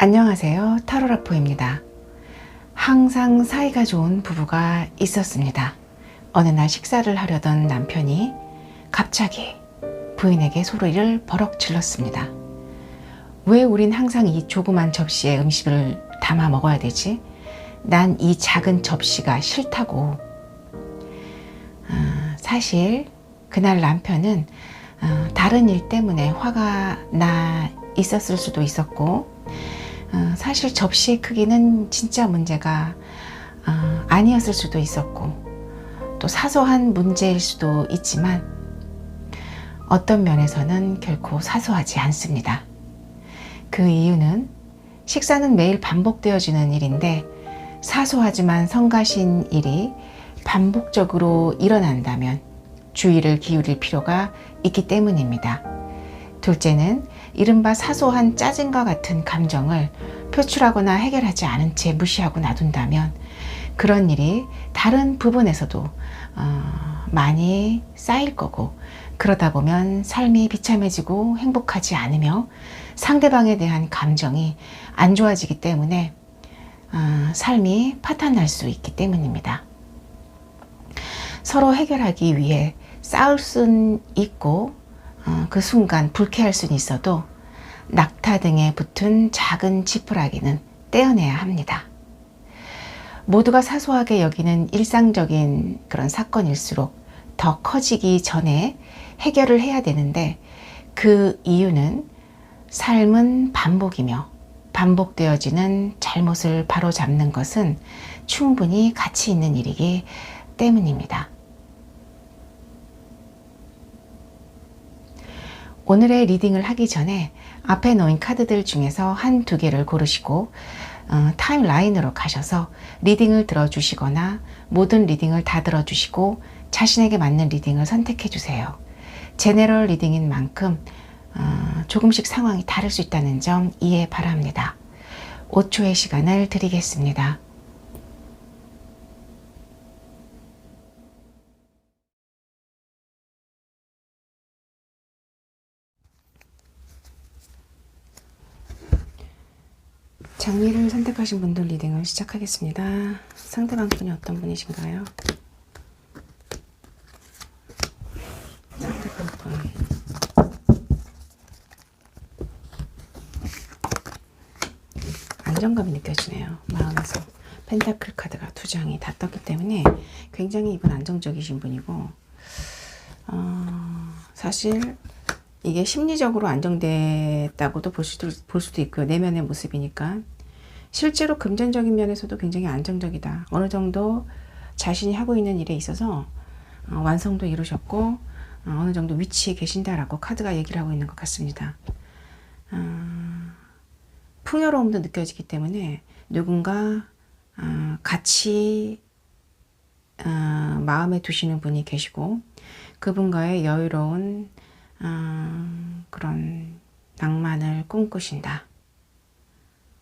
안녕하세요. 타로라포입니다. 항상 사이가 좋은 부부가 있었습니다. 어느 날 식사를 하려던 남편이 갑자기 부인에게 소리를 버럭 질렀습니다. 왜 우린 항상 이 조그만 접시에 음식을 담아 먹어야 되지? 난 이 작은 접시가 싫다고. 사실 그날 남편은 다른 일 때문에 화가 나 있었을 수도 있었고, 사실 접시의 크기는 진짜 문제가 아니었을 수도 있었고, 또 사소한 문제일 수도 있지만 어떤 면에서는 결코 사소하지 않습니다. 그 이유는 식사는 매일 반복되어지는 일인데 사소하지만 성가신 일이 반복적으로 일어난다면 주의를 기울일 필요가 있기 때문입니다. 둘째는 이른바 사소한 짜증과 같은 감정을 표출하거나 해결하지 않은 채 무시하고 놔둔다면 그런 일이 다른 부분에서도 많이 쌓일 거고, 그러다 보면 삶이 비참해지고 행복하지 않으며 상대방에 대한 감정이 안 좋아지기 때문에 삶이 파탄날 수 있기 때문입니다. 서로 해결하기 위해 싸울 수는 있고 그 순간 불쾌할 수는 있어도 낙타 등에 붙은 작은 지푸라기는 떼어내야 합니다. 모두가 사소하게 여기는 일상적인 그런 사건일수록 더 커지기 전에 해결을 해야 되는데, 그 이유는 삶은 반복이며 반복되어지는 잘못을 바로잡는 것은 충분히 가치 있는 일이기 때문입니다. 오늘의 리딩을 하기 전에 앞에 놓인 카드들 중에서 한두 개를 고르시고 타임라인으로 가셔서 리딩을 들어주시거나 모든 리딩을 다 들어주시고 자신에게 맞는 리딩을 선택해 주세요. 제너럴 리딩인 만큼 조금씩 상황이 다를 수 있다는 점 이해 바랍니다. 5초의 시간을 드리겠습니다. 장미를 선택하신 분들 리딩을 시작하겠습니다. 상대방 분이 어떤 분이신가요? 상대방 분. 안정감이 느껴지네요. 마음에서. 펜타클 카드가 두 장이 다 떴기 때문에 굉장히 이분 안정적이신 분이고, 사실 이게 심리적으로 안정됐다고도 볼 수도 있고요. 내면의 모습이니까. 실제로 금전적인 면에서도 굉장히 안정적이다. 어느 정도 자신이 하고 있는 일에 있어서 완성도 이루셨고 어느 정도 위치에 계신다라고 카드가 얘기를 하고 있는 것 같습니다. 풍요로움도 느껴지기 때문에 누군가 같이 마음에 두시는 분이 계시고, 그분과의 여유로운 그런 낭만을 꿈꾸신다.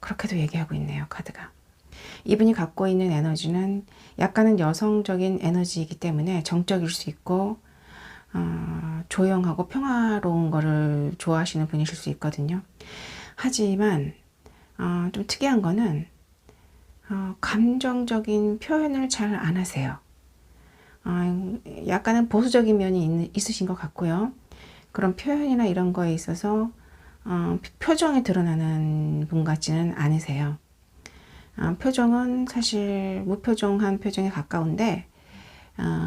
그렇게도 얘기하고 있네요, 카드가. 이분이 갖고 있는 에너지는 약간은 여성적인 에너지이기 때문에 정적일 수 있고 조용하고 평화로운 거를 좋아하시는 분이실 수 있거든요. 하지만 좀 특이한 거는 감정적인 표현을 잘 안 하세요. 약간은 보수적인 면이 있으신 것 같고요. 그런 표현이나 이런 거에 있어서 표정에 드러나는 분 같지는 않으세요. 표정은 사실 무표정한 표정에 가까운데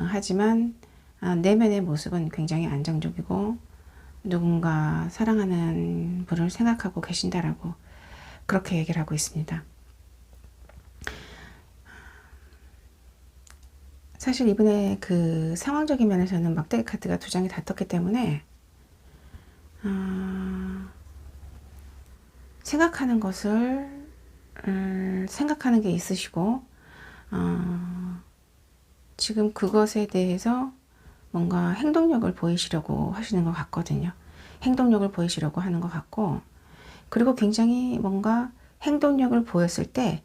하지만 내면의 모습은 굉장히 안정적이고 누군가 사랑하는 분을 생각하고 계신다라고 그렇게 얘기를 하고 있습니다. 사실 이분의 그 상황적인 면에서는 막대기 카드가 두 장이 다 떴기 때문에 생각하는 것을 생각하는 게 있으시고 지금 그것에 대해서 뭔가 행동력을 보이시려고 하시는 것 같거든요. 행동력을 보이시려고 하는 것 같고, 그리고 굉장히 뭔가 행동력을 보였을 때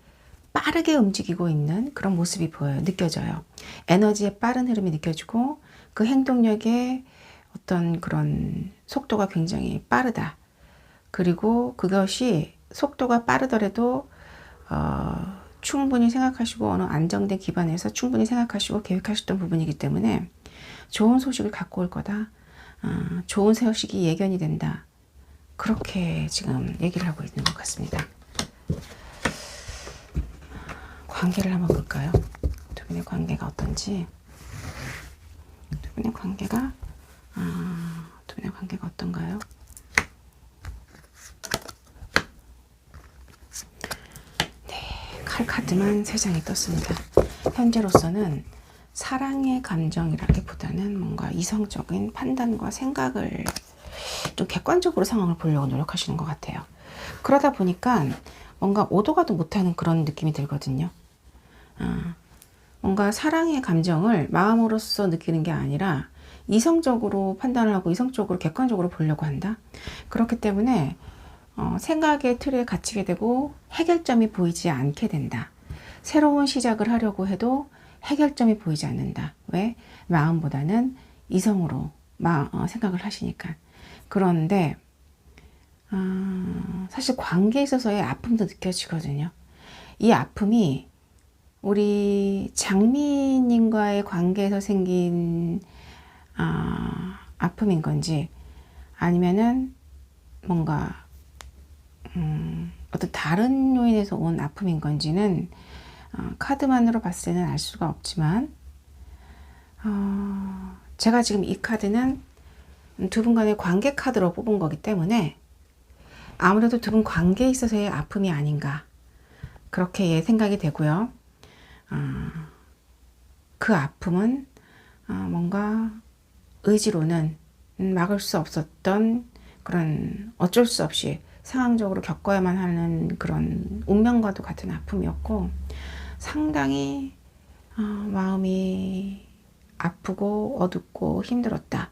빠르게 움직이고 있는 그런 모습이 보여요. 느껴져요. 에너지의 빠른 흐름이 느껴지고 그 행동력의 어떤 그런 속도가 굉장히 빠르다. 그리고 그것이 속도가 빠르더라도 충분히 생각하시고 어느 안정된 기반에서 충분히 생각하시고 계획하셨던 부분이기 때문에 좋은 소식을 갖고 올 거다. 좋은 소식이 예견이 된다. 그렇게 지금 얘기를 하고 있는 것 같습니다. 관계를 한번 볼까요? 두 분의 관계가 어떤지. 두 분의 관계가 어떤가요? 네, 칼 카드만 3장이 떴습니다. 현재로서는 사랑의 감정이라기보다는 뭔가 이성적인 판단과 생각을 좀 객관적으로 상황을 보려고 노력하시는 것 같아요. 그러다 보니까 뭔가 오도 가도 못하는 그런 느낌이 들거든요. 뭔가 사랑의 감정을 마음으로써 느끼는 게 아니라 이성적으로 판단을 하고 이성적으로 객관적으로 보려고 한다. 그렇기 때문에 생각의 틀에 갇히게 되고 해결점이 보이지 않게 된다. 새로운 시작을 하려고 해도 해결점이 보이지 않는다. 왜? 마음보다는 이성으로 생각을 하시니까. 그런데 사실 관계에 있어서의 아픔도 느껴지거든요. 이 아픔이 우리 장미님과의 관계에서 생긴 아픔인 건지 아니면은 뭔가 어떤 다른 요인에서 온 아픔인 건지는 카드만으로 봤을 때는 알 수가 없지만 제가 지금 이 카드는 두 분 간의 관계 카드로 뽑은 거기 때문에 아무래도 두 분 관계에 있어서의 아픔이 아닌가 그렇게 생각이 되고요. 그 아픔은 뭔가 의지로는 막을 수 없었던 그런 어쩔 수 없이 상황적으로 겪어야만 하는 그런 운명과도 같은 아픔이었고 상당히 마음이 아프고 어둡고 힘들었다.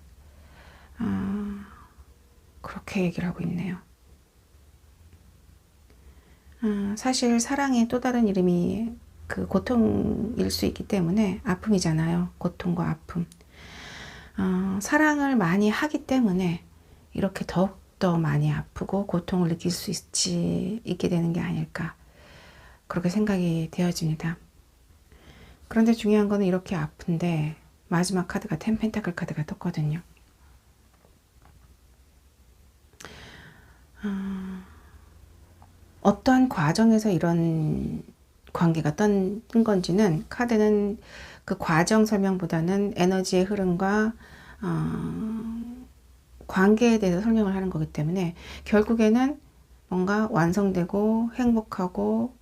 그렇게 얘기를 하고 있네요. 사실 사랑의 또 다른 이름이 그 고통일 수 있기 때문에 아픔이잖아요. 고통과 아픔. 사랑을 많이 하기 때문에 이렇게 더욱더 많이 아프고 고통을 느낄 수 있게 되는 게 아닐까 그렇게 생각이 되어집니다. 그런데 중요한 거는 이렇게 아픈데 마지막 카드가 10 펜타클 카드가 떴거든요. 어떠한 과정에서 이런 관계가 뜬 건지는 카드는 그 과정 설명보다는 에너지의 흐름과 관계에 대해서 설명을 하는 거기 때문에 결국에는 뭔가 완성되고 행복하고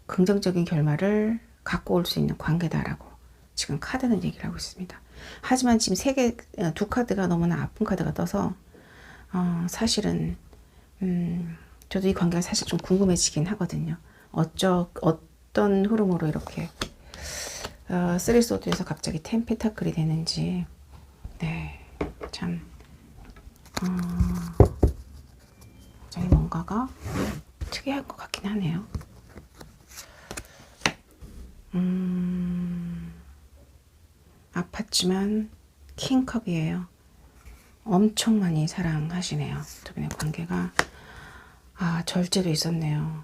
긍정적인 결말을 갖고 올 수 있는 관계다라고 지금 카드는 얘기를 하고 있습니다. 하지만 지금 두 카드가 너무나 아픈 카드가 떠서 사실은 저도 이 관계가 사실 좀 궁금해지긴 하거든요. 어떤 흐름으로 이렇게 3소드에서 갑자기 10 펜타클이 되는지 네, 참 굉장히 뭔가가 특이할 것 같긴 하네요. 아팠지만 킹컵이에요. 엄청 많이 사랑하시네요. 두 분의 관계가. 절제도 있었네요.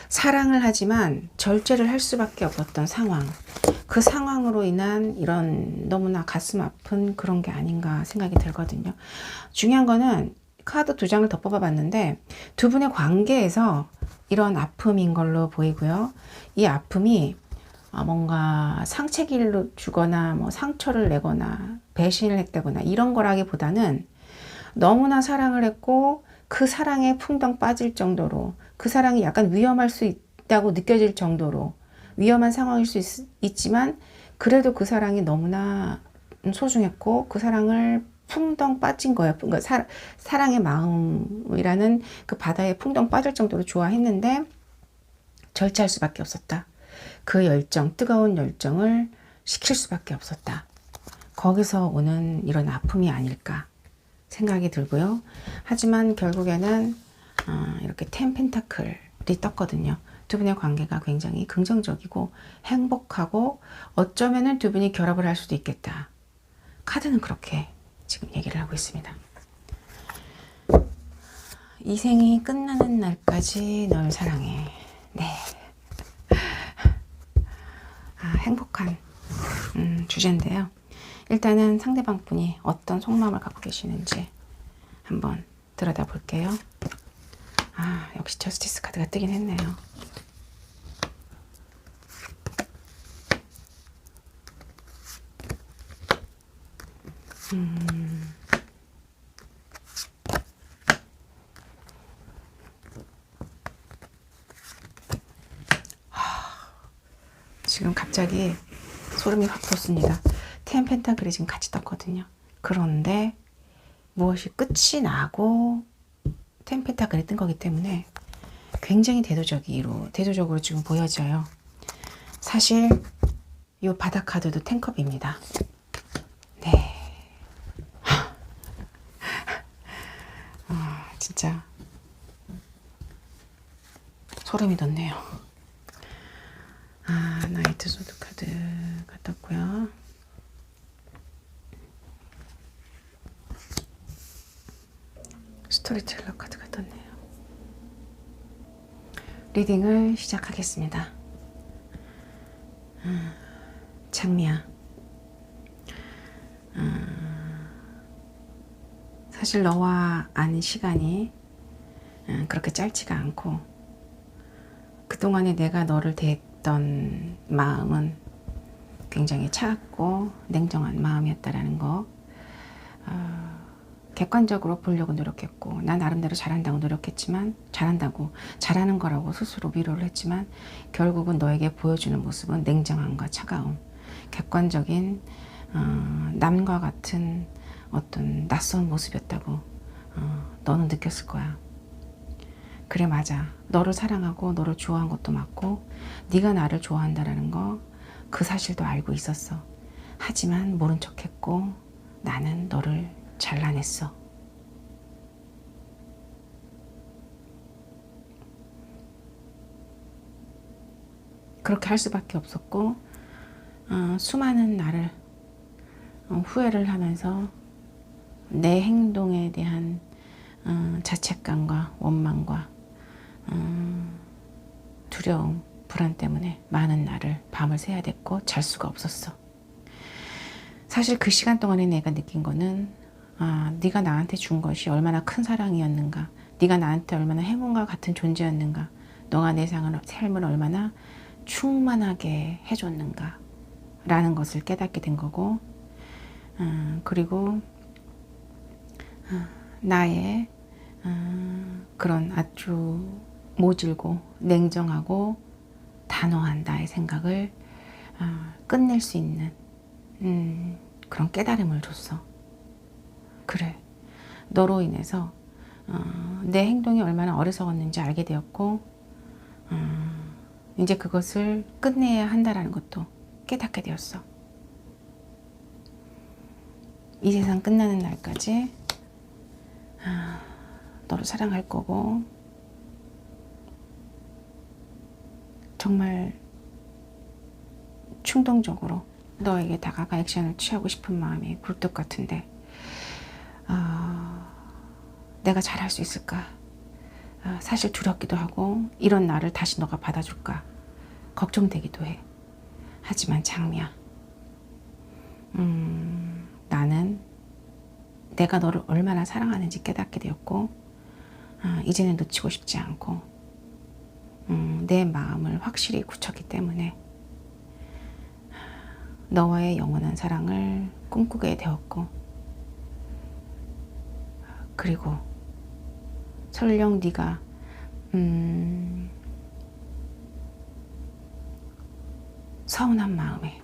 사랑을 하지만 절제를 할 수밖에 없었던 상황. 그 상황으로 인한 이런 너무나 가슴 아픈 그런 게 아닌가 생각이 들거든요. 중요한 거는 카드 2장을 더 뽑아봤는데 두 분의 관계에서 이런 아픔인 걸로 보이고요. 이 아픔이 뭔가 상처를 주거나 뭐 상처를 내거나 배신을 했다거나 이런 거라기보다는 너무나 사랑을 했고 그 사랑에 풍덩 빠질 정도로 그 사랑이 약간 위험할 수 있다고 느껴질 정도로 위험한 상황일 수 있지만 그래도 그 사랑이 너무나 소중했고 그 사랑을 풍덩 빠진 거예요. 그러니까 사랑의 마음이라는 그 바다에 풍덩 빠질 정도로 좋아했는데 절제할 수밖에 없었다. 그 열정, 뜨거운 열정을 식힐 수밖에 없었다. 거기서 오는 이런 아픔이 아닐까 생각이 들고요. 하지만 결국에는 이렇게 10 펜타클이 떴거든요. 두 분의 관계가 굉장히 긍정적이고 행복하고 어쩌면은 두 분이 결합을 할 수도 있겠다. 카드는 그렇게 지금 얘기를 하고 있습니다. 이 생이 끝나는 날까지 널 사랑해. 네. 행복한 주제인데요. 일단은 상대방 분이 어떤 속마음을 갖고 계시는지 한번 들여다 볼게요. 역시 저스티스 카드가 뜨긴 했네요. 지금 갑자기 소름이 확 돋습니다. 텐 펜타클이 지금 같이 떴거든요. 그런데 무엇이 끝이 나고 텐 펜타클이 뜬 거기 때문에 굉장히 대조적으로 지금 보여져요. 사실 이 바닥 카드도 텐컵입니다. 네. 진짜 소름이 돋네요. 나이트 소드 카드가 떴고요. 스토리텔러 카드가 떴네요. 리딩을 시작하겠습니다. 장미야. 사실 너와 아는 시간이 그렇게 짧지가 않고 그동안에 내가 너를 대했던 마음은 굉장히 차갑고 냉정한 마음이었다라는 거 객관적으로 보려고 노력했고 난 나름대로 잘한다고 노력했지만 잘하는 거라고 스스로 위로를 했지만 결국은 너에게 보여주는 모습은 냉정함과 차가움, 객관적인 남과 같은 어떤 낯선 모습이었다고 너는 느꼈을 거야. 그래, 맞아. 너를 사랑하고 너를 좋아한 것도 맞고 네가 나를 좋아한다라는 거 그 사실도 알고 있었어. 하지만 모른 척했고 나는 너를 잘라냈어. 그렇게 할 수밖에 없었고 수많은 나를 후회를 하면서 내 행동에 대한 자책감과 원망과 두려움, 불안 때문에 많은 날을 밤을 새야 됐고 잘 수가 없었어. 사실 그 시간 동안에 내가 느낀 거는 네가 나한테 준 것이 얼마나 큰 사랑이었는가, 네가 나한테 얼마나 행운과 같은 존재였는가, 너가 내 삶을 얼마나 충만하게 해줬는가 라는 것을 깨닫게 된 거고, 그리고 나의 그런 아주 모질고 냉정하고 단호한 나의 생각을 끝낼 수 있는 그런 깨달음을 줬어. 그래, 너로 인해서 내 행동이 얼마나 어리석었는지 알게 되었고 이제 그것을 끝내야 한다는 것도 깨닫게 되었어. 이 세상 끝나는 날까지 너를 사랑할 거고 정말 충동적으로 너에게 다가가 액션을 취하고 싶은 마음이 굴뚝 같은데 내가 잘할 수 있을까? 사실 두렵기도 하고 이런 나를 다시 너가 받아줄까? 걱정되기도 해. 하지만 장미야, 나는 내가 너를 얼마나 사랑하는지 깨닫게 되었고 이제는 놓치고 싶지 않고 내 마음을 확실히 굳혔기 때문에 너와의 영원한 사랑을 꿈꾸게 되었고, 그리고 설령 네가 서운한 마음에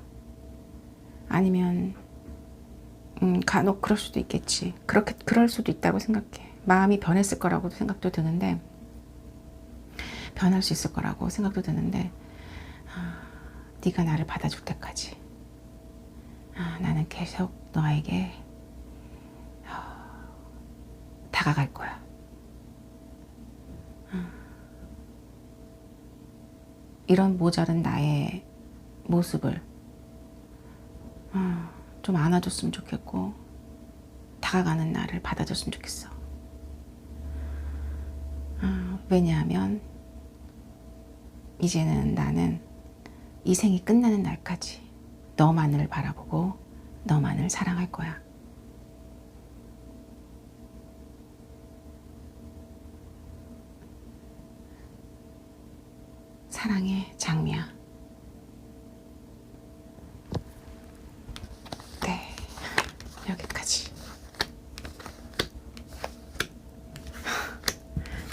아니면 간혹 그럴 수도 있겠지. 그럴 수도 있다고 생각해. 마음이 변했을 거라고도 생각도 드는데, 변할 수 있을 거라고 생각도 드는데 네가 나를 받아줄 때까지 나는 계속 너에게 다가갈 거야. 이런 모자른 나의 모습을 좀 안아줬으면 좋겠고 다가가는 나를 받아줬으면 좋겠어. 왜냐하면 이제는 나는 이 생이 끝나는 날까지 너만을 바라보고 너만을 사랑할 거야. 사랑해, 장미야. 네, 여기까지.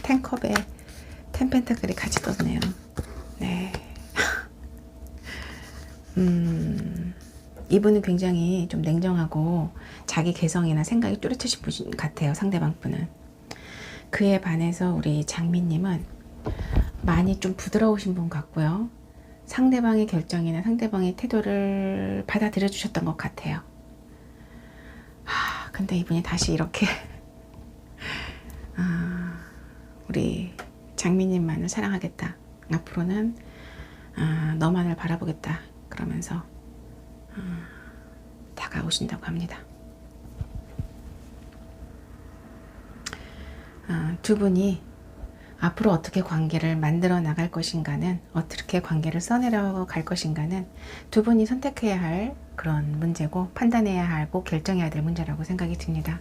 텐컵에 텐펜타클이 같이 떴네요. 네. 이분은 굉장히 좀 냉정하고 자기 개성이나 생각이 뚜렷하신 분 같아요. 상대방 분은. 그에 반해서 우리 장미님은 많이 좀 부드러우신 분 같고요. 상대방의 결정이나 상대방의 태도를 받아들여 주셨던 것 같아요. 근데 이분이 다시 이렇게 우리 장미님만을 사랑하겠다. 앞으로는 너만을 바라보겠다. 그러면서 다가오신다고 합니다. 두 분이 앞으로 어떻게 관계를 만들어 나갈 것인가는, 어떻게 관계를 써내려 갈 것인가는 두 분이 선택해야 할 그런 문제고, 판단해야 하고 결정해야 될 문제라고 생각이 듭니다.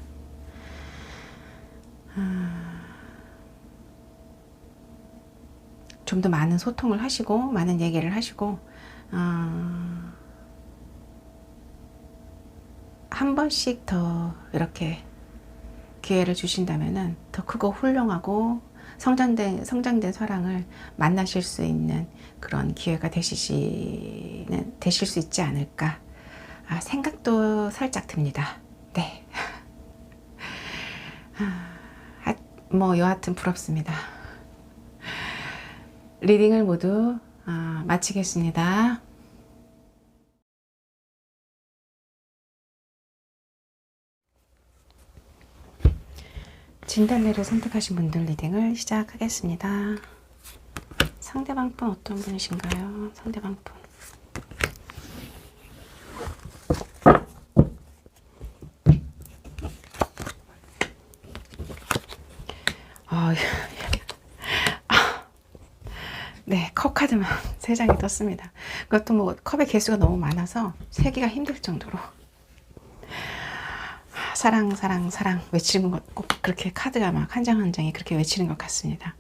좀 더 많은 소통을 하시고 많은 얘기를 하시고 한 번씩 더 이렇게 기회를 주신다면은 더 크고 훌륭하고 성장된 사랑을 만나실 수 있는 그런 기회가 되실 수 있지 않을까 생각도 살짝 듭니다. 네. 뭐 여하튼 부럽습니다. 리딩을 모두 마치겠습니다. 진달래를 선택하신 분들 리딩을 시작하겠습니다. 상대방 분 어떤 분이신가요? 상대방 분. 네, 컵 카드만 3장이 떴습니다. 그것도 뭐 컵의 개수가 너무 많아서 세기가 힘들 정도로 사랑 사랑 사랑 외치는 것, 꼭 그렇게 카드가 막 한 장 한 장이 그렇게 외치는 것 같습니다.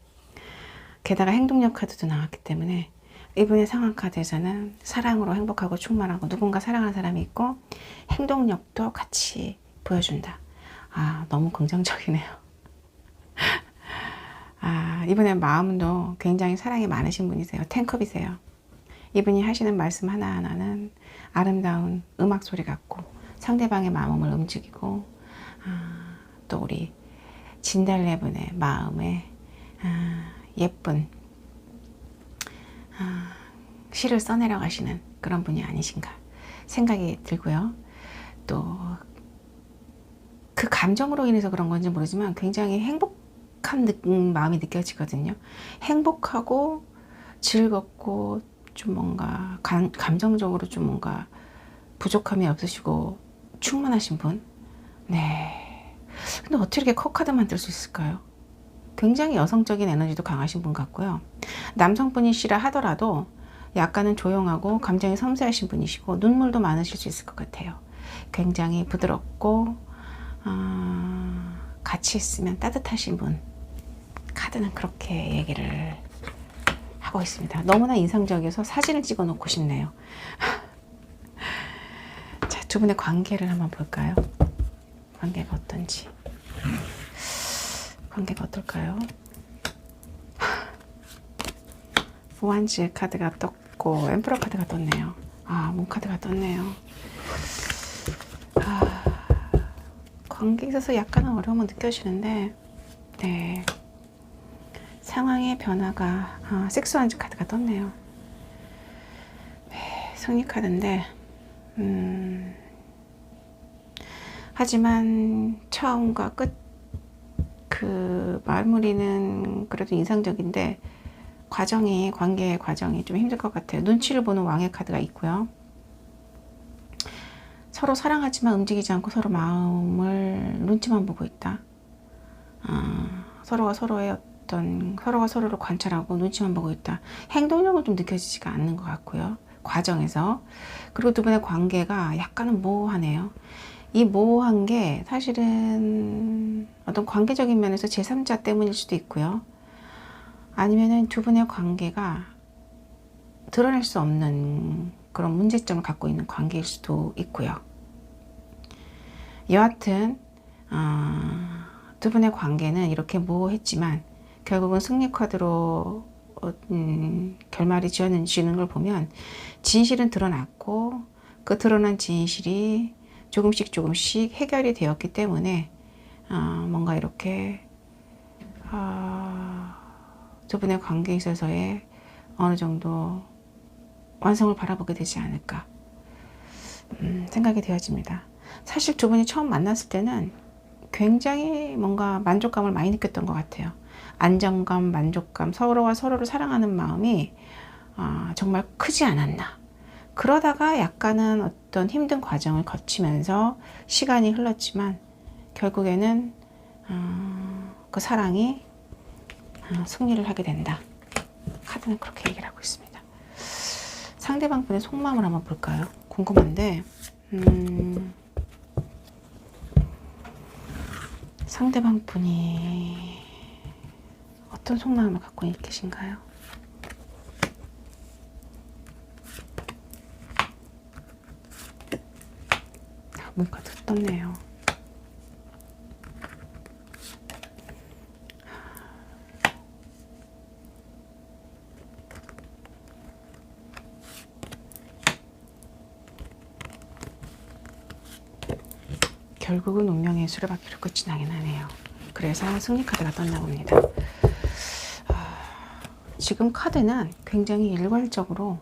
게다가 행동력 카드도 나왔기 때문에 이분의 상황 카드에서는 사랑으로 행복하고 충만하고 누군가 사랑하는 사람이 있고 행동력도 같이 보여준다. 너무 긍정적이네요. 이분의 마음도 굉장히 사랑이 많으신 분이세요. 텐컵이세요. 이분이 하시는 말씀 하나하나는 아름다운 음악 소리 같고 상대방의 마음을 움직이고 또 우리 진달래분의 마음에 예쁜 시를 써내려 가시는 그런 분이 아니신가 생각이 들고요. 또 그 감정으로 인해서 그런 건지 모르지만 굉장히 행복한 마음이 느껴지거든요. 행복하고 즐겁고 좀 뭔가 감정적으로 좀 뭔가 부족함이 없으시고 충만하신 분. 네. 근데 어떻게 이렇게 컵카드 만들 수 있을까요? 굉장히 여성적인 에너지도 강하신 분 같고요. 남성분이시라 하더라도 약간은 조용하고 감정이 섬세하신 분이시고 눈물도 많으실 수 있을 것 같아요. 굉장히 부드럽고 같이 있으면 따뜻하신 분. 카드는 그렇게 얘기를 하고 있습니다. 너무나 인상적이어서 사진을 찍어 놓고 싶네요. 자, 두 분의 관계를 한번 볼까요? 관계가 어떤지. 관계가 어떨까요? 원즈 카드가 떴고 엠프러 카드가 떴네요. 문 카드가 떴네요. 관계에 있어서 약간은 어려움은 느껴지는데 네, 상황의 변화가 섹스원즈 카드가 떴네요. 네, 승리 카드인데 하지만 처음과 끝 그 말무리는 그래도 인상적인데 관계의 과정이 좀 힘들 것 같아요. 눈치를 보는 왕의 카드가 있고요. 서로 사랑하지만 움직이지 않고 서로 마음을 눈치만 보고 있다. 서로가 서로의 어떤 서로가 서로를 관찰하고 눈치만 보고 있다. 행동력은 좀 느껴지지가 않는 것 같고요. 과정에서. 그리고 두 분의 관계가 약간은 모호하네요. 이 모호한 게 사실은 어떤 관계적인 면에서 제3자 때문일 수도 있고요. 아니면은 두 분의 관계가 드러낼 수 없는 그런 문제점을 갖고 있는 관계일 수도 있고요. 여하튼 두 분의 관계는 이렇게 모호했지만 결국은 승리 카드로 결말이 지어지는 걸 보면 진실은 드러났고 그 드러난 진실이 조금씩 해결이 되었기 때문에 뭔가 이렇게 두 분의 관계에 있어서의 어느 정도 완성을 바라보게 되지 않을까 생각이 되어집니다. 사실 두 분이 처음 만났을 때는 굉장히 뭔가 만족감을 많이 느꼈던 것 같아요. 안정감, 만족감, 서로가 서로를 사랑하는 마음이 정말 크지 않았나. 그러다가 약간은 어떤 힘든 과정을 거치면서 시간이 흘렀지만 결국에는 그 사랑이 승리를 하게 된다. 카드는 그렇게 얘기를 하고 있습니다. 상대방 분의 속마음을 한번 볼까요? 궁금한데 상대방 분이 어떤 속마음을 갖고 계신가요? 뭔가 떴네요. 결국은 운명의 수레바퀴를 끝이 나긴 하네요. 그래서 승리 카드가 떴나 봅니다. 지금 카드는 굉장히 일관적으로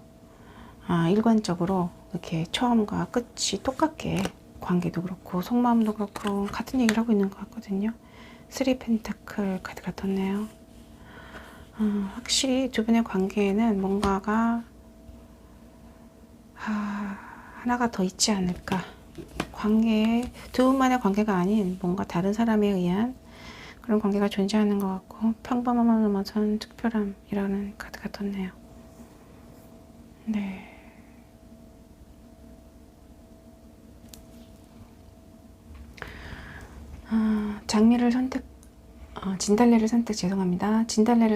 이렇게 처음과 끝이 똑같게 관계도 그렇고 속마음도 그렇고 같은 얘기를 하고 있는 것 같거든요. 3 펜타클 카드가 떴네요. 확실히 두 분의 관계에는 뭔가가 하나가 더 있지 않을까. 두 분만의 관계가 아닌 뭔가 다른 사람에 의한 그런 관계가 존재하는 것 같고 평범함을 넘어선 특별함이라는 카드가 떴네요. 네. 진달래를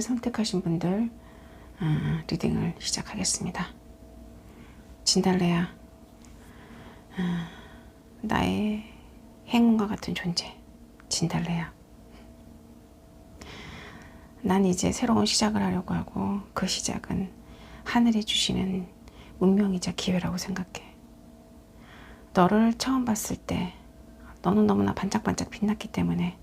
선택하신 분들 리딩을 시작하겠습니다. 진달래야, 나의 행운과 같은 존재, 진달래야. 난 이제 새로운 시작을 하려고 하고 그 시작은 하늘이 주시는 운명이자 기회라고 생각해. 너를 처음 봤을 때 너는 너무나 반짝반짝 빛났기 때문에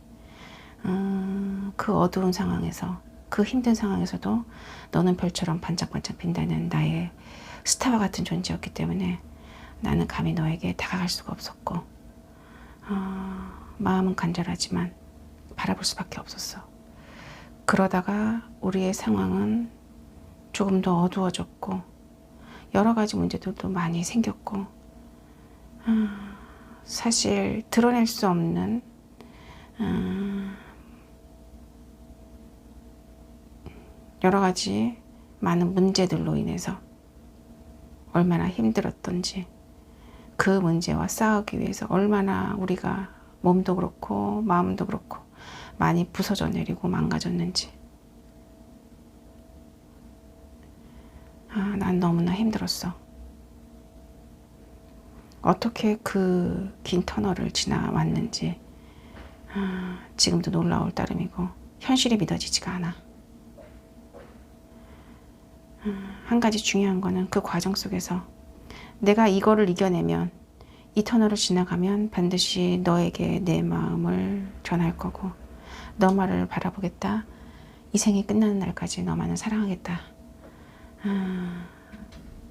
그 어두운 상황에서, 그 힘든 상황에서도 너는 별처럼 반짝반짝 빛나는 나의 스타와 같은 존재였기 때문에 나는 감히 너에게 다가갈 수가 없었고 마음은 간절하지만 바라볼 수밖에 없었어. 그러다가 우리의 상황은 조금 더 어두워졌고 여러 가지 문제들도 많이 생겼고 사실 드러낼 수 없는 여러 가지 많은 문제들로 인해서 얼마나 힘들었던지, 그 문제와 싸우기 위해서 얼마나 우리가 몸도 그렇고 마음도 그렇고 많이 부서져 내리고 망가졌는지. 난 너무나 힘들었어. 어떻게 그 긴 터널을 지나왔는지 지금도 놀라울 따름이고 현실이 믿어지지가 않아. 한 가지 중요한 거는 그 과정 속에서 내가 이거를 이겨내면, 이 터널을 지나가면 반드시 너에게 내 마음을 전할 거고 너 말을 바라보겠다. 이 생이 끝나는 날까지 너만을 사랑하겠다.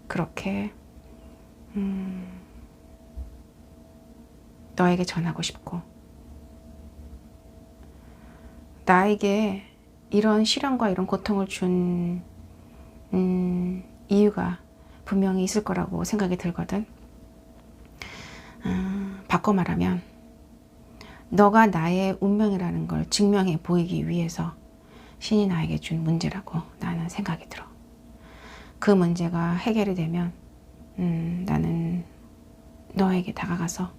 그렇게 너에게 전하고 싶고, 나에게 이런 시련과 이런 고통을 준 이유가 분명히 있을 거라고 생각이 들거든. 바꿔 말하면 너가 나의 운명이라는 걸 증명해 보이기 위해서 신이 나에게 준 문제라고 나는 생각이 들어. 그 문제가 해결이 되면 나는 너에게 다가가서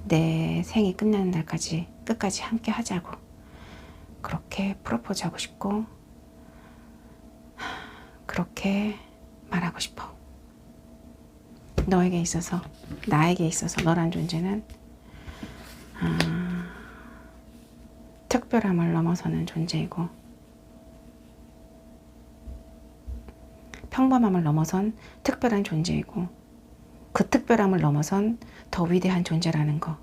내 생이 끝나는 날까지 끝까지 함께 하자고 그렇게 프로포즈 하고 싶고 그렇게 말하고 싶어. 너에게 있어서, 나에게 있어서 너란 존재는 특별함을 넘어서는 존재이고 평범함을 넘어선 특별한 존재이고 그 특별함을 넘어선 더 위대한 존재라는 거.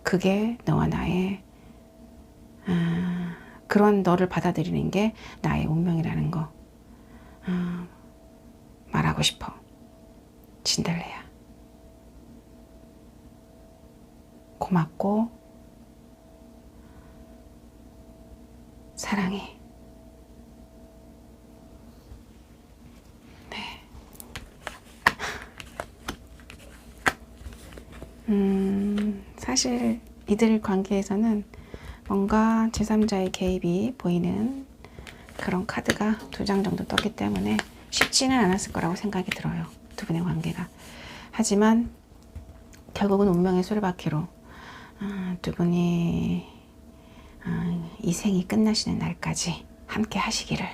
그게 너와 나의 그런 너를 받아들이는 게 나의 운명이라는 거 말하고 싶어. 신들레야. 고맙고 사랑해. 네. 사실 이들 관계에서는 뭔가 제3자의 개입이 보이는 그런 카드가 2장 정도 떴기 때문에 쉽지는 않았을 거라고 생각이 들어요. 두 분의 관계가. 하지만 결국은 운명의 수레바퀴로 두 분이 이 생이 끝나시는 날까지 함께 하시기를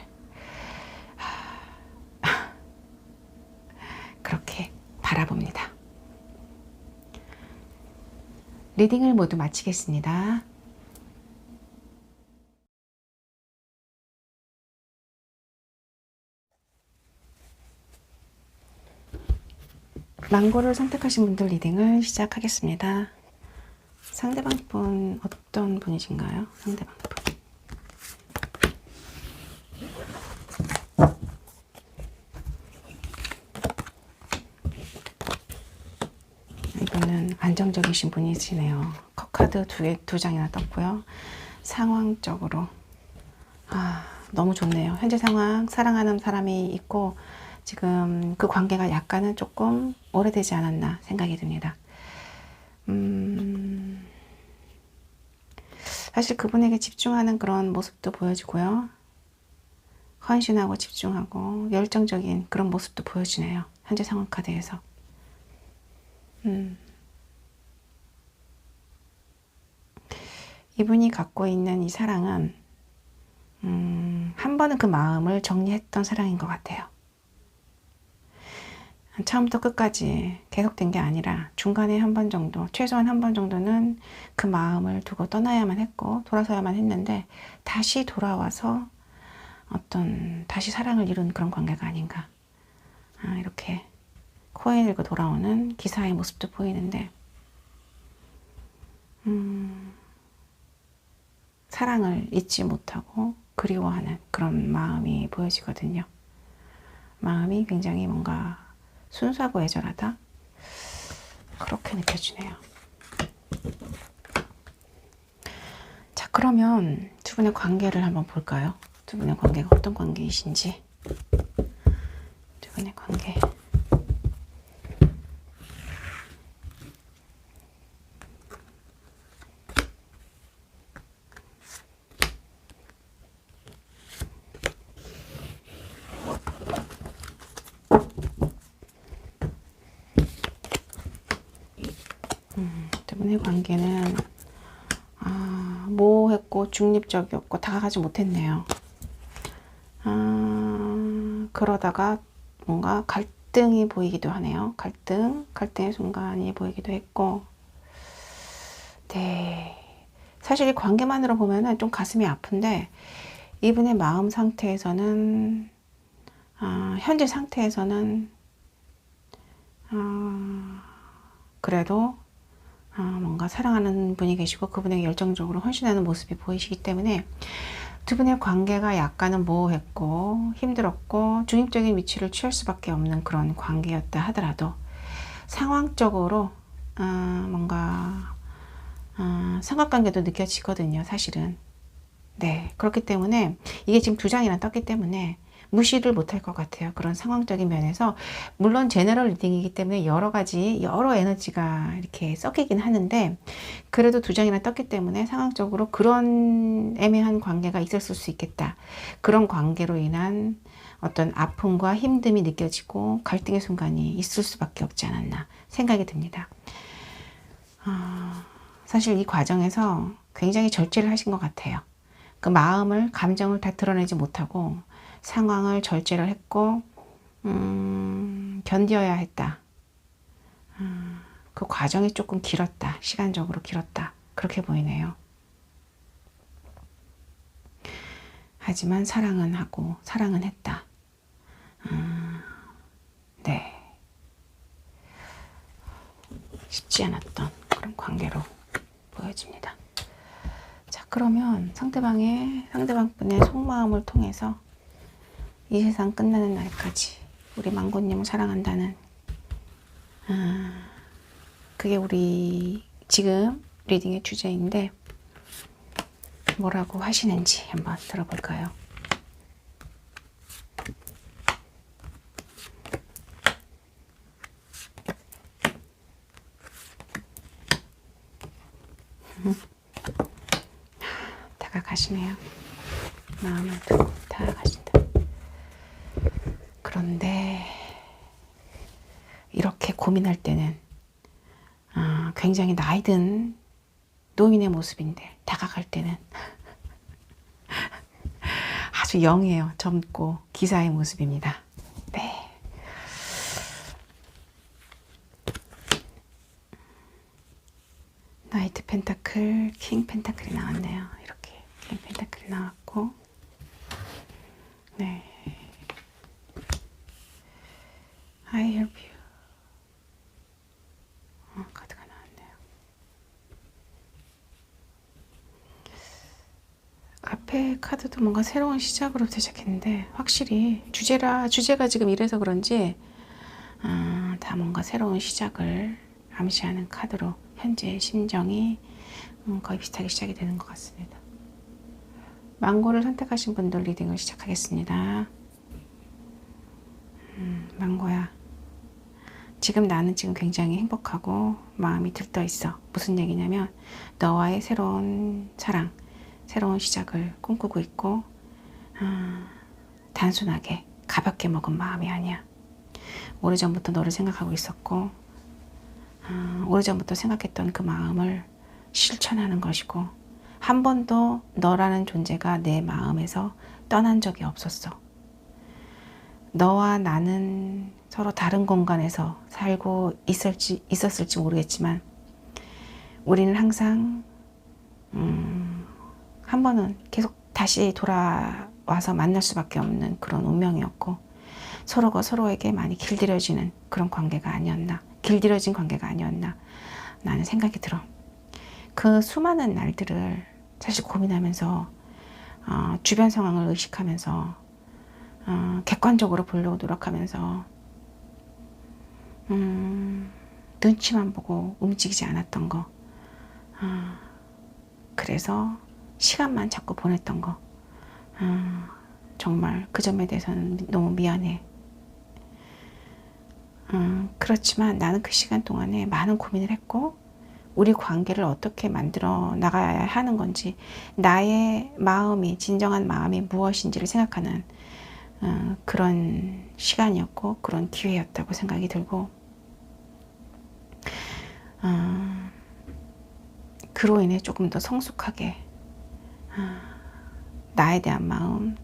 그렇게 바라봅니다. 리딩을 모두 마치겠습니다. 망고를 선택하신 분들 리딩을 시작하겠습니다. 상대방 분 어떤 분이신가요? 상대방 분. 이분은 안정적이신 분이시네요. 컵카드 두 장이나 떴고요. 상황적으로 너무 좋네요. 현재 상황, 사랑하는 사람이 있고 지금 그 관계가 약간은 조금 오래되지 않았나 생각이 듭니다. 사실 그분에게 집중하는 그런 모습도 보여지고요. 헌신하고 집중하고 열정적인 그런 모습도 보여지네요. 현재 상황 카드에서. 이분이 갖고 있는 이 사랑은 한 번은 그 마음을 정리했던 사랑인 것 같아요. 처음부터 끝까지 계속된 게 아니라 중간에 한 번 정도, 최소한 한 번 정도는 그 마음을 두고 떠나야만 했고 돌아서야만 했는데 다시 돌아와서 다시 사랑을 이룬 그런 관계가 아닌가. 이렇게 코에 들고 돌아오는 기사의 모습도 보이는데 사랑을 잊지 못하고 그리워하는 그런 마음이 보여지거든요. 마음이 굉장히 뭔가 순수하고 애절하다? 그렇게 느껴지네요. 자, 그러면 두 분의 관계를 한번 볼까요? 두 분의 관계가 어떤 관계이신지. 두 분의 관계. 두 분의 관계는 모호했고 중립적이었고 다가가지 못했네요. 그러다가 뭔가 갈등이 보이기도 하네요. 갈등의 순간이 보이기도 했고, 네. 사실 이 관계만으로 보면은 좀 가슴이 아픈데, 이분의 마음 상태에서는, 현재 상태에서는, 그래도, 뭔가 사랑하는 분이 계시고 그분에게 열정적으로 헌신하는 모습이 보이시기 때문에 두 분의 관계가 약간은 모호했고 힘들었고 중립적인 위치를 취할 수밖에 없는 그런 관계였다 하더라도 상황적으로 뭔가 삼각관계도 느껴지거든요, 사실은. 네, 그렇기 때문에 이게 지금 2장이나 떴기 때문에 무시를 못할 것 같아요. 그런 상황적인 면에서 물론 제너럴 리딩이기 때문에 여러 가지 여러 에너지가 이렇게 섞이긴 하는데 그래도 두 장이나 떴기 때문에 상황적으로 그런 애매한 관계가 있었을 수 있겠다. 그런 관계로 인한 어떤 아픔과 힘듦이 느껴지고 갈등의 순간이 있을 수밖에 없지 않았나 생각이 듭니다. 사실 이 과정에서 굉장히 절제를 하신 것 같아요. 그 마음을, 감정을 다 드러내지 못하고 상황을 절제를 했고 견뎌야 했다. 그 과정이 조금 길었다. 시간적으로 길었다. 그렇게 보이네요. 하지만 사랑은 하고 사랑은 했다. 네. 쉽지 않았던 그런 관계로 보여집니다. 자, 그러면 상대방 분의 속마음을 통해서 이 세상 끝나는 날까지 우리 망고님을 사랑한다는 그게 우리 지금 리딩의 주제인데 뭐라고 하시는지 한번 들어볼까요? 다가가시네요. 마음을 두고 다가가신다. 그런데 이렇게 고민할 때는 굉장히 나이든 노인의 모습인데 다가갈 때는 아주 영해요. 젊고 기사의 모습입니다. 네. 나이트 펜타클, 킹 펜타클이 나왔네요. 이렇게 킹 펜타클이 나왔고, 네. I help you. 카드가 나왔네요. 앞에 카드도 뭔가 새로운 시작으로부터 시작했는데 확실히 주제가 지금 이래서 그런지 다 뭔가 새로운 시작을 암시하는 카드로 현재 심정이 거의 비슷하게 시작이 되는 것 같습니다. 망고를 선택하신 분들 리딩을 시작하겠습니다. 망고야, 지금 나는 지금 굉장히 행복하고 마음이 들떠 있어. 무슨 얘기냐면 너와의 새로운 사랑, 새로운 시작을 꿈꾸고 있고 단순하게 가볍게 먹은 마음이 아니야. 오래전부터 너를 생각하고 있었고 오래전부터 생각했던 그 마음을 실천하는 것이고 한 번도 너라는 존재가 내 마음에서 떠난 적이 없었어. 너와 나는 서로 다른 공간에서 살고 있었을지 모르겠지만 우리는 항상 한 번은 계속 다시 돌아와서 만날 수밖에 없는 그런 운명이었고 서로가 서로에게 많이 길들여진 관계가 아니었나 나는 생각이 들어. 그 수많은 날들을 사실 고민하면서 주변 상황을 의식하면서 객관적으로 보려고 노력하면서 눈치만 보고 움직이지 않았던 거, 그래서 시간만 자꾸 보냈던 거, 정말 그 점에 대해서는 너무 미안해. 그렇지만 나는 그 시간 동안에 많은 고민을 했고 우리 관계를 어떻게 만들어 나가야 하는 건지, 나의 마음이, 진정한 마음이 무엇인지를 생각하는 그런 시간이었고 그런 기회였다고 생각이 들고, 그로 인해 조금 더 성숙하게 나에 대한 마음,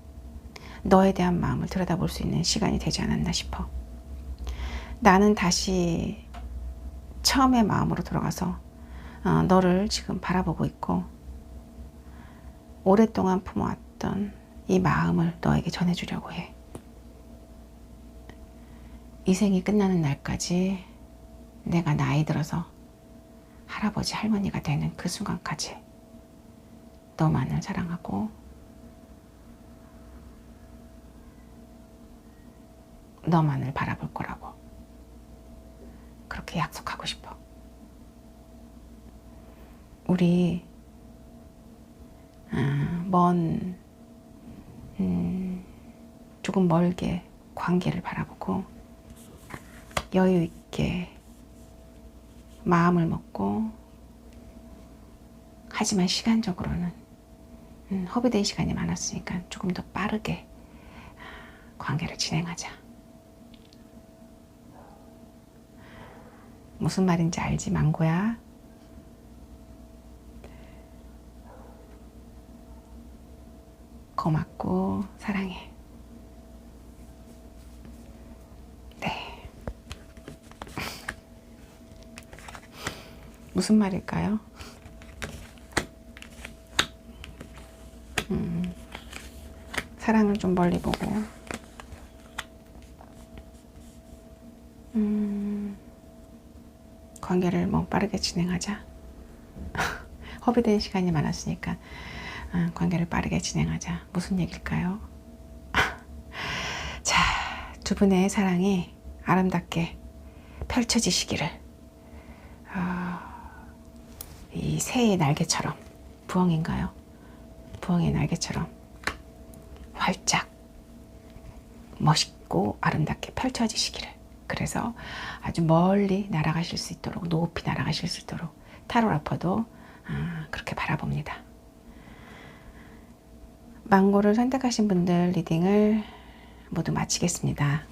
너에 대한 마음을 들여다볼 수 있는 시간이 되지 않았나 싶어. 나는 다시 처음의 마음으로 돌아가서 너를 지금 바라보고 있고 오랫동안 품어왔던 이 마음을 너에게 전해주려고 해. 이 생이 끝나는 날까지 내가 나이 들어서 할아버지 할머니가 되는 그 순간까지 너만을 사랑하고 너만을 바라볼 거라고 그렇게 약속하고 싶어. 우리 먼 조금 멀게 관계를 바라보고 여유 있게 마음을 먹고, 하지만 시간적으로는 허비된 시간이 많았으니까 조금 더 빠르게 관계를 진행하자. 무슨 말인지 알지, 망고야? 고맙고 사랑해. 네. 무슨 말일까요? 사랑을 좀 멀리 보고, 관계를 뭐 빠르게 진행하자. 허비된 시간이 많았으니까 관계를 빠르게 진행하자. 무슨 얘기일까요? 자, 두 분의 사랑이 아름답게 펼쳐지시기를, 이 새의 날개처럼, 부엉인가요? 부엉이의 날개처럼 활짝 멋있고 아름답게 펼쳐지시기를, 그래서 아주 멀리 날아가실 수 있도록, 높이 날아가실 수 있도록 타로라퍼도 그렇게 바라봅니다. 망고를 선택하신 분들 리딩을 모두 마치겠습니다.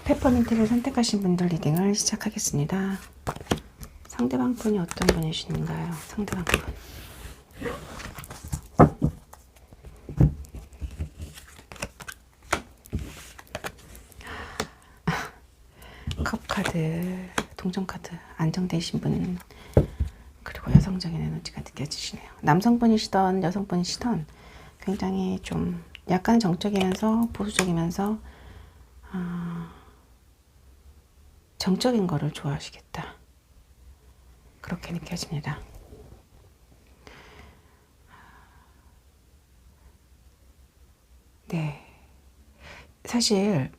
페퍼민트를 선택하신 분들 리딩을 시작하겠습니다. 상대방 분이 어떤 분이신가요? 상대방 분. 컵 카드, 동전 카드, 안정되신 분, 그리고 여성적인 에너지가 느껴지시네요. 남성분이시던 여성분이시던 굉장히 좀 약간 정적이면서 보수적이면서 정적인 거를 좋아하시겠다, 그렇게 느껴집니다. 네, 사실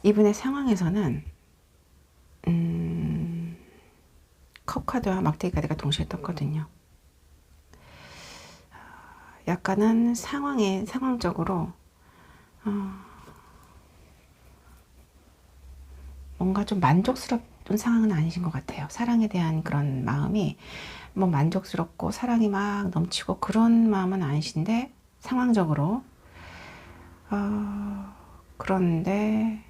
이분의 상황에서는 컵 카드와 막대기 카드가 동시에 떴거든요. 약간은 상황적으로 뭔가 좀 만족스럽던 상황은 아니신 것 같아요. 사랑에 대한 그런 마음이 뭐 만족스럽고 사랑이 막 넘치고 그런 마음은 아니신데, 상황적으로 그런데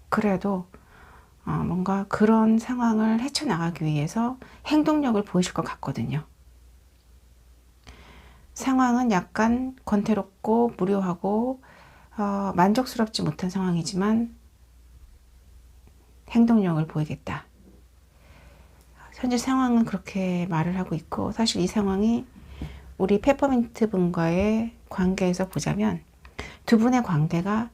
그래도 뭔가 그런 상황을 헤쳐나가기 위해서 행동력을 보이실 것 같거든요. 상황은 약간 권태롭고 무료하고 만족스럽지 못한 상황이지만 행동력을 보이겠다. 현재 상황은 그렇게 말을 하고 있고, 사실 이 상황이 우리 페퍼민트 분과의 관계에서 보자면 두 분의 관계가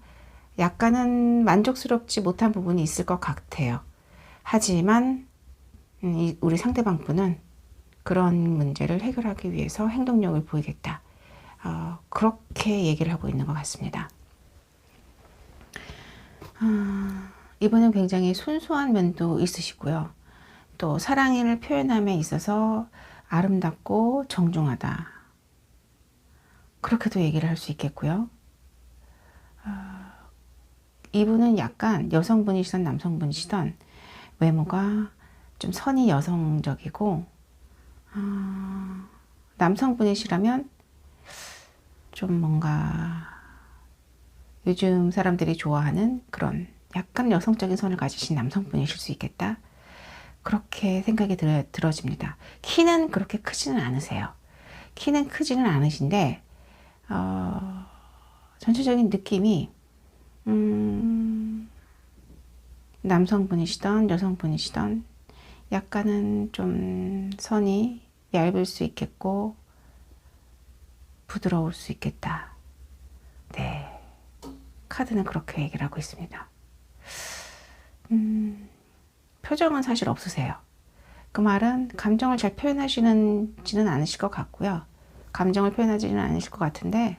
약간은 만족스럽지 못한 부분이 있을 것 같아요. 하지만 우리 상대방 분은 그런 문제를 해결하기 위해서 행동력을 보이겠다, 그렇게 얘기를 하고 있는 것 같습니다. 이분은 굉장히 순수한 면도 있으시고요. 또 사랑을 표현함에 있어서 아름답고 정중하다, 그렇게도 얘기를 할 수 있겠고요. 이분은 약간 여성분이시던 남성분이시던 외모가 좀 선이 여성적이고, 남성분이시라면 좀 뭔가 요즘 사람들이 좋아하는 그런 약간 여성적인 선을 가지신 남성분이실 수 있겠다, 그렇게 생각이 들어집니다. 키는 그렇게 크지는 않으세요. 키는 크지는 않으신데 전체적인 느낌이 남성분이시던 여성분이시던 약간은 좀 선이 얇을 수 있겠고 부드러울 수 있겠다. 네, 카드는 그렇게 얘기를 하고 있습니다. 표정은 사실 없으세요. 그 말은 감정을 잘 표현하시지는 않으실 것 같고요. 감정을 표현하지는 않으실 것 같은데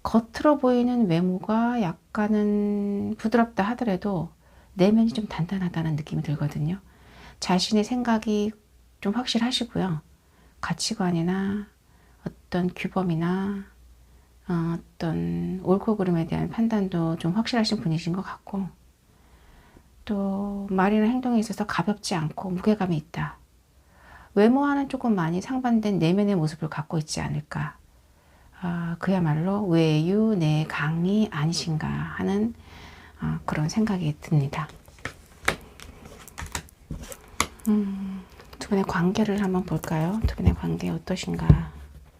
겉으로 보이는 외모가 약간은 부드럽다 하더라도 내면이 좀 단단하다는 느낌이 들거든요. 자신의 생각이 좀 확실하시고요. 가치관이나 어떤 규범이나 어떤 옳고 그름에 대한 판단도 좀 확실하신 분이신 것 같고, 또 말이나 행동에 있어서 가볍지 않고 무게감이 있다. 외모와는 조금 많이 상반된 내면의 모습을 갖고 있지 않을까. 그야말로 외유 내강이 아니신가 하는 그런 생각이 듭니다. 두 분의 관계를 한번 볼까요? 두 분의 관계 어떠신가?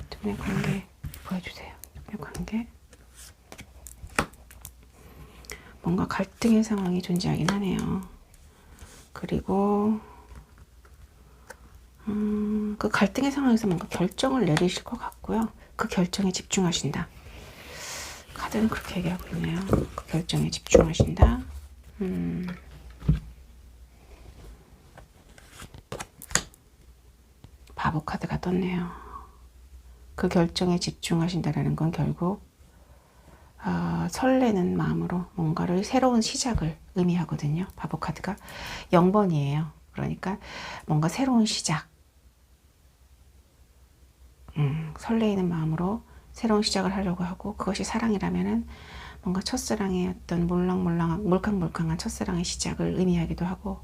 두 분의 관계 보여주세요. 두 분의 관계. 뭔가 갈등의 상황이 존재하긴 하네요. 그리고 그 갈등의 상황에서 뭔가 결정을 내리실 것 같고요. 그 결정에 집중하신다. 카드는 그렇게 얘기하고 있네요. 그 결정에 집중하신다. 바보 카드가 떴네요. 그 결정에 집중하신다라는 건 결국 설레는 마음으로 뭔가를 새로운 시작을 의미하거든요. 바보 카드가 0번이에요. 그러니까 뭔가 새로운 시작, 설레이는 마음으로 새로운 시작을 하려고 하고, 그것이 사랑이라면은 뭔가 첫사랑의 어떤 몰캉몰캉한 첫사랑의 시작을 의미하기도 하고,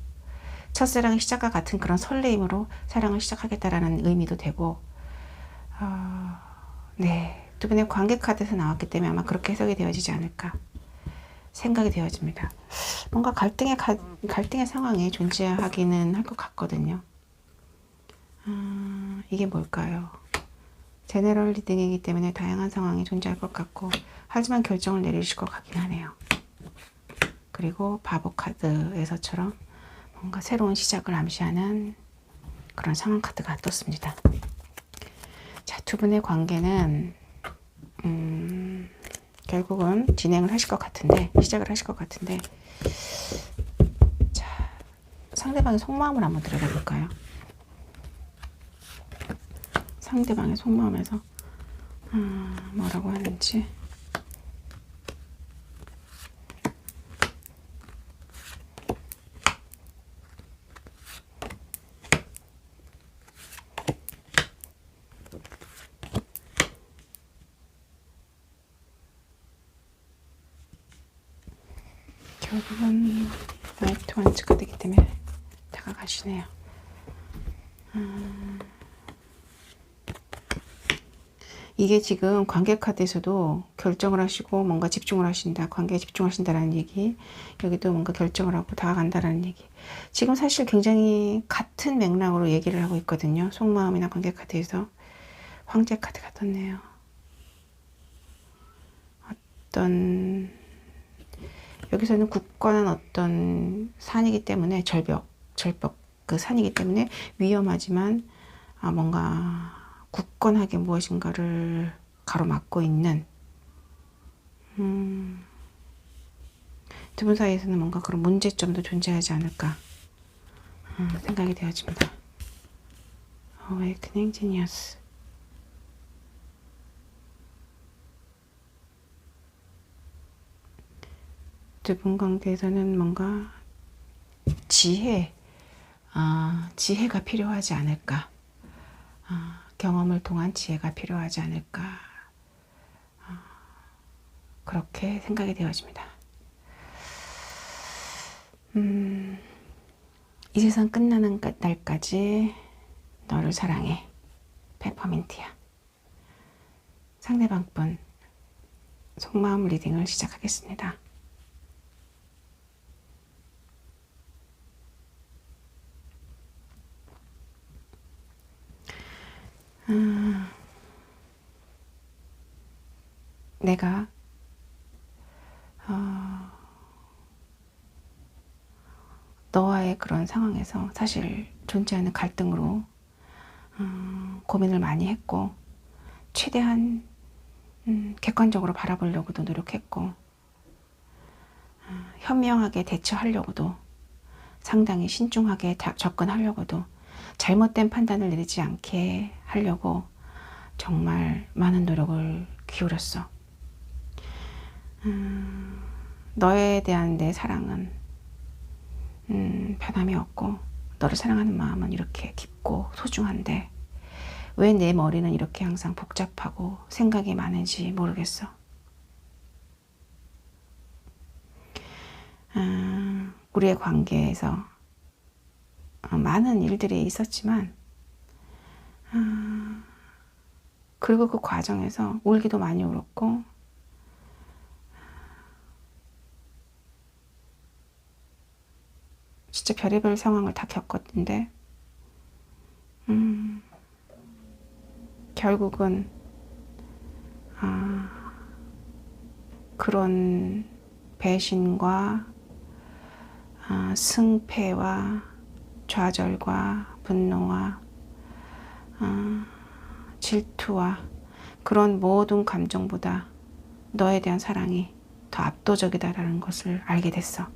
첫사랑의 시작과 같은 그런 설레임으로 사랑을 시작하겠다라는 의미도 되고, 네, 두 분의 관계 카드에서 나왔기 때문에 아마 그렇게 해석이 되어지지 않을까 생각이 되어집니다. 뭔가 갈등의 상황이 존재하기는 할 것 같거든요. 이게 뭘까요? 제너럴 리딩이기 때문에 다양한 상황이 존재할 것 같고, 하지만 결정을 내리실 것 같긴 하네요. 그리고 바보 카드에서처럼 뭔가 새로운 시작을 암시하는 그런 상황 카드가 떴습니다. 자, 두 분의 관계는 결국은 진행을 하실 것 같은데, 시작을 하실 것 같은데, 자, 상대방의 속마음을 한번 들여다볼까요? 상대방의 속마음에서 뭐라고 하는지. 결국은 나이트 원즈가 되기 때문에 다가가시네요. 이게 지금 관계 카드에서도 결정을 하시고 뭔가 집중을 하신다, 관계에 집중하신다라는 얘기, 여기도 뭔가 결정을 하고 다가간다라는 얘기. 지금 사실 굉장히 같은 맥락으로 얘기를 하고 있거든요. 속마음이나 관계 카드에서 황제 카드가 떴네요. 여기서는 굳건한 어떤 산이기 때문에 절벽 그 산이기 때문에 위험하지만 뭔가 굳건하게 무엇인가를 가로막고 있는 두 분 사이에서는 뭔가 그런 문제점도 존재하지 않을까 생각이 되어집니다. Awakening Genius. 두 분 관계에서는 뭔가 지혜가 필요하지 않을까. 경험을 통한 지혜가 필요하지 않을까. 그렇게 생각이 되어집니다. 이 세상 끝나는 날까지 너를 사랑해. 페퍼민트야. 상대방 분 속마음 리딩을 시작하겠습니다. 내가 너와의 그런 상황에서 사실 존재하는 갈등으로 고민을 많이 했고, 최대한 객관적으로 바라보려고도 노력했고, 현명하게 대처하려고도, 상당히 신중하게 접근하려고도, 잘못된 판단을 내리지 않게 하려고 정말 많은 노력을 기울였어. 너에 대한 내 사랑은 변함이 없고 너를 사랑하는 마음은 이렇게 깊고 소중한데 왜 내 머리는 이렇게 항상 복잡하고 생각이 많은지 모르겠어. 우리의 관계에서 많은 일들이 있었지만 그리고 그 과정에서 울기도 많이 울었고 진짜 별의별 상황을 다 겪었는데 결국은 그런 배신과 승패와 좌절과 분노와 질투와 그런 모든 감정보다 너에 대한 사랑이 더 압도적이다라는 것을 알게 됐어.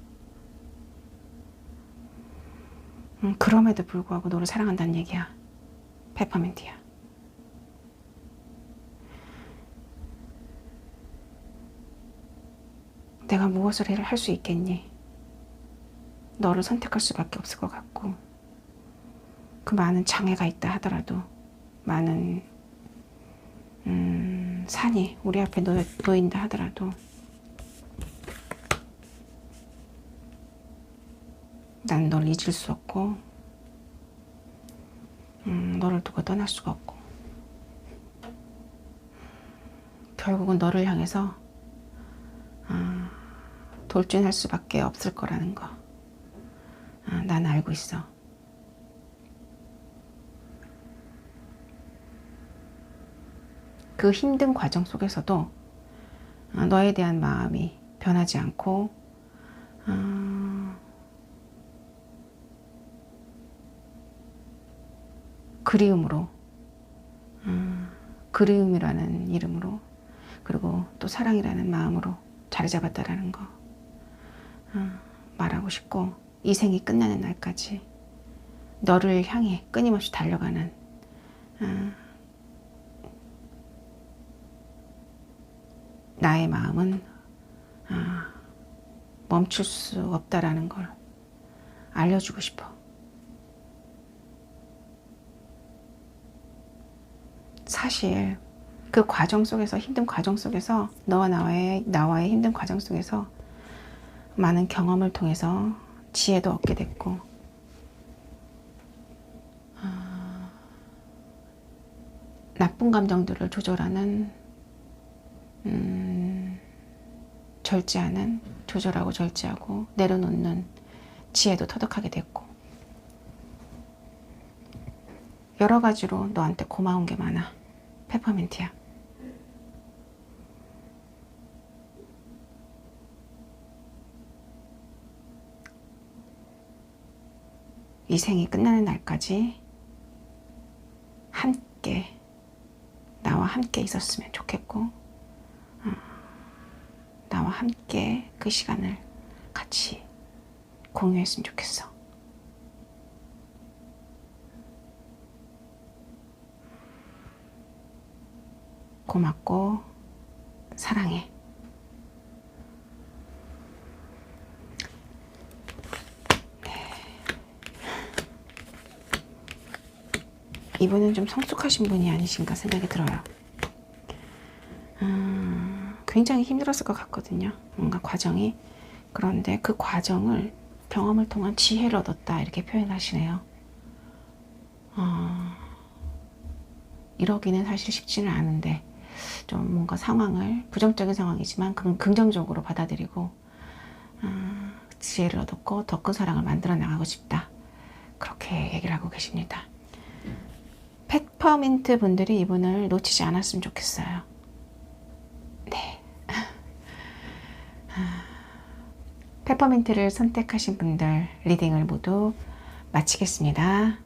그럼에도 불구하고 너를 사랑한다는 얘기야. 페퍼민트야. 내가 무엇을 할 수 있겠니? 너를 선택할 수밖에 없을 것 같고 그 많은 장애가 있다 하더라도 많은 산이 우리 앞에 놓인다 하더라도 난 널 잊을 수 없고 너를 두고 떠날 수가 없고 결국은 너를 향해서 돌진할 수밖에 없을 거라는 거 난 알고 있어. 그 힘든 과정 속에서도 너에 대한 마음이 변하지 않고 그리움으로 그리움이라는 이름으로 그리고 또 사랑이라는 마음으로 자리 잡았다라는 거 말하고 싶고 이 생이 끝나는 날까지 너를 향해 끊임없이 달려가는 나의 마음은 멈출 수 없다라는 걸 알려주고 싶어. 사실 그 과정 속에서 힘든 과정 속에서 너와 나와의 힘든 과정 속에서 많은 경험을 통해서 지혜도 얻게 됐고 나쁜 감정들을 조절하는 조절하고 절제하고 내려놓는 지혜도 터득하게 됐고 여러 가지로 너한테 고마운 게 많아. 페퍼민트야. 이 생이 끝나는 날까지 함께 나와 함께 있었으면 좋겠고 나와 함께 그 시간을 같이 공유했으면 좋겠어. 고맙고 사랑해. 이분은 좀 성숙하신 분이 아니신가 생각이 들어요. 굉장히 힘들었을 것 같거든요. 뭔가 과정이. 그런데 그 과정을 경험을 통한 지혜를 얻었다 이렇게 표현하시네요. 이러기는 사실 쉽지는 않은데 좀 뭔가 상황을 부정적인 상황이지만 그건 긍정적으로 받아들이고 지혜를 얻었고 더 큰 사랑을 만들어 나가고 싶다. 그렇게 얘기를 하고 계십니다. 페퍼민트 분들이 이분을 놓치지 않았으면 좋겠어요. 네. 페퍼민트를 선택하신 분들 리딩을 모두 마치겠습니다.